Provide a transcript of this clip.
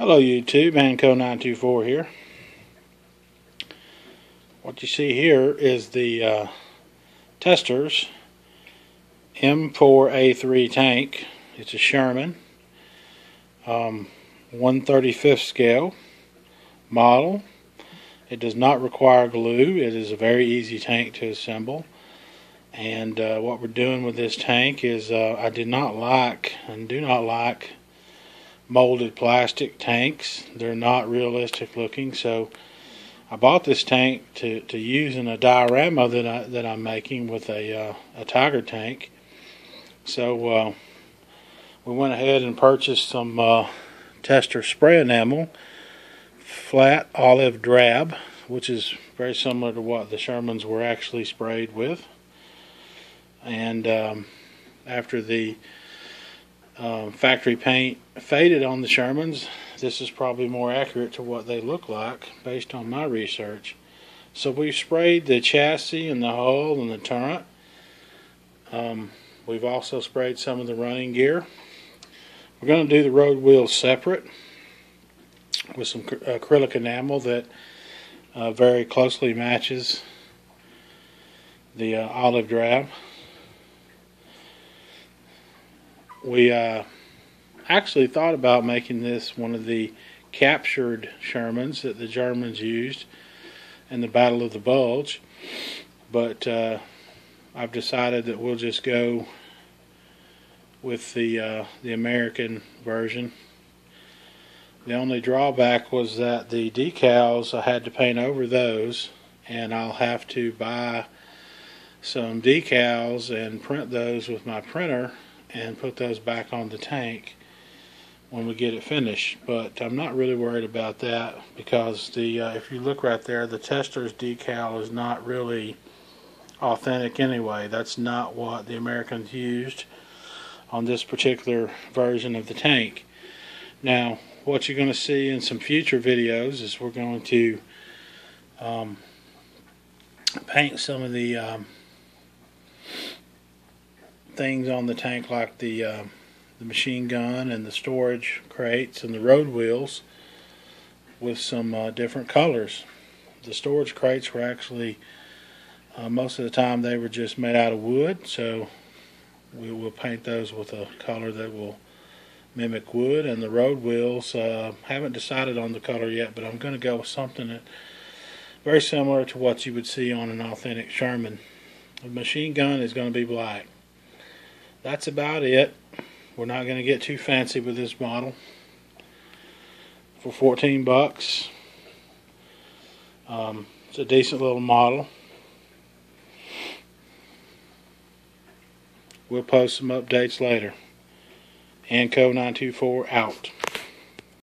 Hello YouTube, Manco924 here. What you see here is the Testors M4A3 tank. It's a Sherman 1/35 scale model. It does not require glue. It is a very easy tank to assemble. And what we're doing with this tank is I did not like and do not like molded plastic tanks. They're not realistic looking, so I bought this tank to use in a diorama that I'm making with a tiger tank. So we went ahead and purchased some Testors spray enamel, Flat Olive Drab, which is very similar to what the Shermans were actually sprayed with. And after the factory paint faded on the Shermans, this is probably more accurate to what they look like based on my research. So we sprayed the chassis and the hull and the turret. We've also sprayed some of the running gear. We're going to do the road wheels separate with some acrylic enamel that very closely matches the olive drab. We actually thought about making this one of the captured Shermans that the Germans used in the Battle of the Bulge, but I've decided that we'll just go with the American version. The only drawback was that the decals, I had to paint over those, and I'll have to buy some decals and print those with my printer and put those back on the tank when we get it finished. But I'm not really worried about that, because the if you look right there, the Testors decal is not really authentic anyway. That's not what the Americans used on this particular version of the tank. Now what you're going to see in some future videos is we're going to paint some of the things on the tank, like the machine gun and the storage crates and the road wheels, with some different colors. The storage crates were actually most of the time they were just made out of wood, so we will paint those with a color that will mimic wood. And the road wheels, haven't decided on the color yet, but I'm going to go with something that very similar to what you would see on an authentic Sherman. The machine gun is going to be black. That's about it. We're not going to get too fancy with this model. For 14 bucks, it's a decent little model. We'll post some updates later. Manco924 out.